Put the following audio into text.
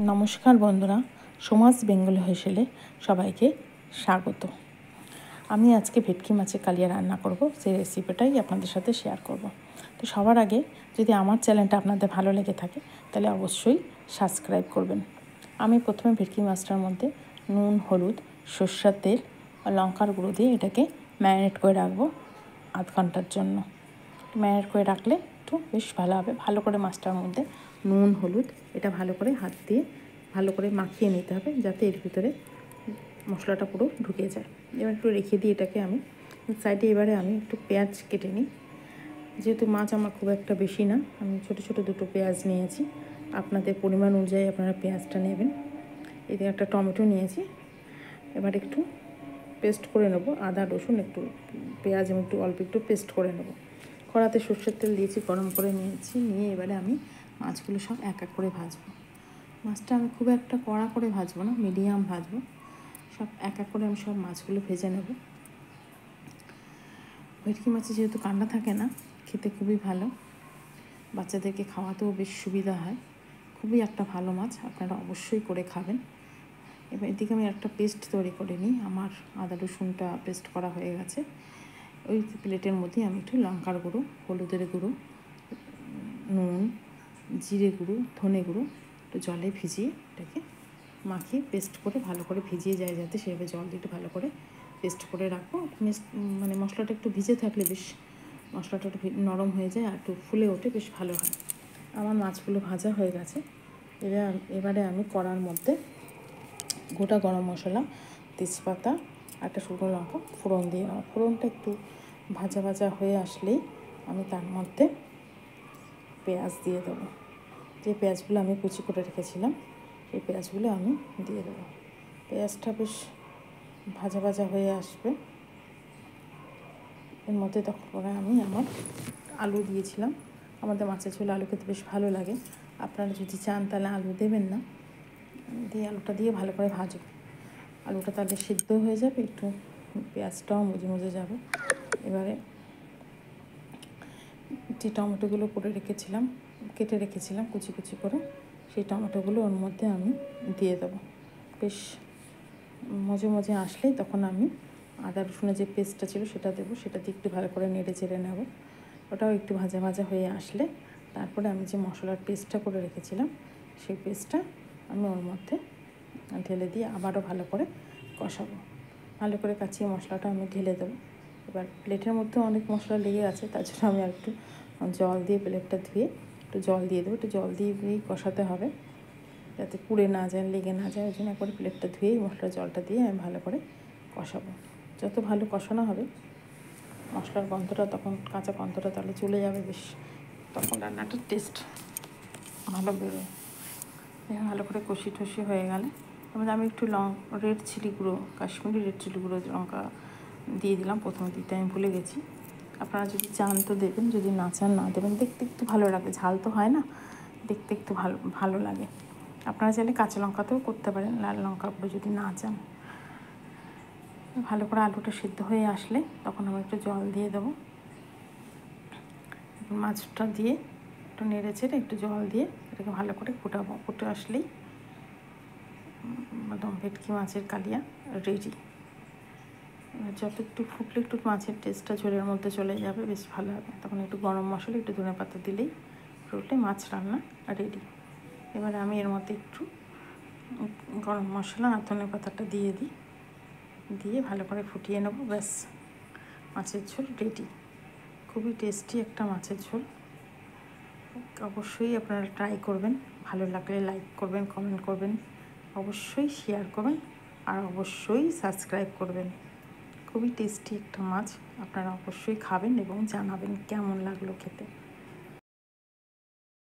নমস্কার বন্ধুরা, সমাজ বেঙ্গলি হেসেলে সবাইকে স্বাগত। আমি আজকে ভেটকি মাছের কালিয়া রান্না করব, সেই রেসিপিটাই আপনাদের সাথে শেয়ার করব। তো সবার আগে যদি আমার চ্যানেলটা আপনাদের ভালো লেগে থাকে তাহলে অবশ্যই সাবস্ক্রাইব করবেন। আমি প্রথমে ভেটকি মাছটার মধ্যে নুন, হলুদ, সরষের তেল আর লঙ্কার গুঁড়ো দিয়ে এটাকে ম্যারিনেট করে রাখবো আধ ঘন্টার জন্য। ম্যারিনেট করে রাখলে একটু বেশ ভালো হবে। ভালো করে মাছটার মধ্যে নুন, হলুদ এটা ভালো করে হাত দিয়ে ভালো করে মাখিয়ে নিতে হবে, যাতে এর ভিতরে মশলাটা পুরো ঢুকে যায়। এবার একটু রেখে দিই এটাকে আমি সাইডে। এবারে আমি একটু পেঁয়াজ কেটে নিই। যেহেতু মাছ আমার খুব একটা বেশি না, আমি ছোটো ছোটো দুটো পেঁয়াজ নিয়েছি। আপনাদের পরিমাণ অনুযায়ী আপনারা পেঁয়াজটা নেবেন। এতে একটা টমেটো নিয়েছি। এবার একটু পেস্ট করে নেবো, আদা রসুন একটু পেঁয়াজ আমি একটু অল্প একটু পেস্ট করে নেবো। কড়াতে সর্ষের তেল দিয়েছি, গরম করে নিয়েছি। নিয়ে এবারে আমি মাছগুলো সব এক এক করে ভাজবো। মাছটা আমি খুব একটা কড়া করে ভাজবো না, মিডিয়াম ভাজবো। সব এক এক করে আমি সব মাছগুলো ভেজে নেব। ভেটকি মাছে যেহেতু কাঁটা থাকে না, খেতে খুবই ভালো, বাচ্চাদেরকে খাওয়াতেও বেশ সুবিধা হয়। খুবই একটা ভালো মাছ, আপনারা অবশ্যই করে খাবেন। এবার এদিকে আমি একটা পেস্ট তৈরি করে নিই। আমার আদা রসুনটা পেস্ট করা হয়ে গেছে। ওই প্লেটের মধ্যে আমি একটু লঙ্কার গুঁড়ো, হলুদের গুঁড়ো, নুন, জিরে গুঁড়ো, ধনে গুঁড়ো একটু জলে ভিজিয়ে এটাকে মাখিয়ে পেস্ট করে ভালো করে ভিজিয়ে যায়, যাতে সেভাবে জল দিয়ে একটু ভালো করে পেস্ট করে রাখবো। মানে মশলাটা একটু ভিজে থাকলে বেশ মশলাটা একটু নরম হয়ে যায় আর একটু ফুলে ওঠে, বেশ ভালো হয়। আমার মাছগুলো ভাজা হয়ে গেছে। এবারে আমি কড়ার মধ্যে গোটা গরম মশলা, তেজপাতা, একটা শুকনো লঙ্কা ফোড়ন দিয়ে নেওয়া। ফোড়নটা একটু ভাজা ভাজা হয়ে আসলেই আমি তার মধ্যে পেঁয়াজ দিয়ে দেবো। যে পেঁয়াজগুলো আমি কুচি করে রেখেছিলাম সেই পেঁয়াজগুলো আমি দিয়ে দেবো। পেঁয়াজটা বেশ ভাজা ভাজা হয়ে আসবে। এর মধ্যে তখন করে আমি আমার আলু দিয়েছিলাম। আমাদের মাছের ঝোল আলু খেতে বেশ ভালো লাগে। আপনারা যদি চান তাহলে আলু দেবেন না, দিয়ে আলুটা দিয়ে ভালো করে ভাজব। আলুটা তাহলে সিদ্ধ হয়ে যাবে, একটু পেঁয়াজটাও মজে মজে যাবে। এবারে যে টমেটোগুলো কেটে রেখেছিলাম কুচি কুচি করে, সেই টমেটোগুলো ওর মধ্যে আমি দিয়ে দেবো। বেশ মজে মজে আসলেই তখন আমি আদা রসুনের যে পেস্টটা ছিল সেটা দেবো। সেটা দিয়ে একটু ভালো করে নেড়ে চেড়ে নেব। ওটাও একটু ভাজা ভাজা হয়ে আসলে তারপরে আমি যে মশলার পেস্টটা করে রেখেছিলাম সেই পেস্টটা আমি ওর মধ্যে ঢেলে দিয়ে আবারও ভালো করে কষাবো। ভালো করে কাচিয়ে মশলাটা আমি ঢেলে দেবো। এবার প্লেটের মধ্যে অনেক মশলা লেগে আছে, তার জন্য আমি আর একটু জল দিয়ে প্লেটটা ধুয়ে একটু জল দিয়ে দেবো। একটু জল দিয়েই কষাতে হবে, যাতে পুড়ে না যায়, লেগে না যায়। ওই জন্য একবার প্লেটটা ধুয়েই মশলার জলটা দিয়ে আমি ভালো করে কষাবো। যত ভালো কষানো হবে মশলার গন্ধটা, তখন কাঁচা গন্ধটা তাহলে চলে যাবে, বেশ তখন রান্নাটার টেস্ট ভালো বেরোয়। ভালো করে কষি টষি হয়ে গেলে এবার আমি একটু রেড চিলি গুঁড়ো, কাশ্মীরি রেড চিলি গুঁড়ো লঙ্কা দিয়ে দিলাম। প্রথমে দিতে আমি ভুলে গেছি। আপনারা যদি চান তো দেবেন, যদি না চান না দেবেন। দেখতে একটু ভালো লাগে, ঝাল তো হয় না, দেখতে একটু ভালো লাগে। আপনারা চাইলে কাঁচা লঙ্কাতেও করতে পারেন, লাল লঙ্কা গুঁড়ো যদি না চান। ভালো করে আলুটা সিদ্ধ হয়ে আসলে তখন আমি একটু জল দিয়ে দেবো। মাছটা দিয়ে একটু নেড়ে চেড়ে একটু জল দিয়ে এটাকে ভালো করে ফুটাবো। ফুটে আসলেই একদম ভেটকি মাছের কালিয়া রেডি। যত একটু ফুটলে একটু মাছের টেস্টটা ঝোলের মধ্যে চলে যাবে, বেশ ভালো হবে। তখন একটু গরম মশলা, একটু ধনেপাতা দিলেই ফুটলে মাছ রান্না রেডি। এবারে আমি এর মধ্যে একটু গরম মশলা আর ধনেপাতাটা দিয়ে ভালো করে ফুটিয়ে নেবো। ব্যাস, মাছের ঝোল রেডি। খুবই টেস্টি একটা মাছের ঝোল। অবশ্যই আপনারা ট্রাই করবেন। ভালো লাগলে লাইক করবেন, কমেন্ট করবেন, অবশ্যই শেয়ার করবেন আর অবশ্যই সাবস্ক্রাইব করবেন। খুবই টেস্টি একটা মাছ, আপনারা অবশ্যই খাবেন এবং জানাবেন কেমন লাগলো খেতে।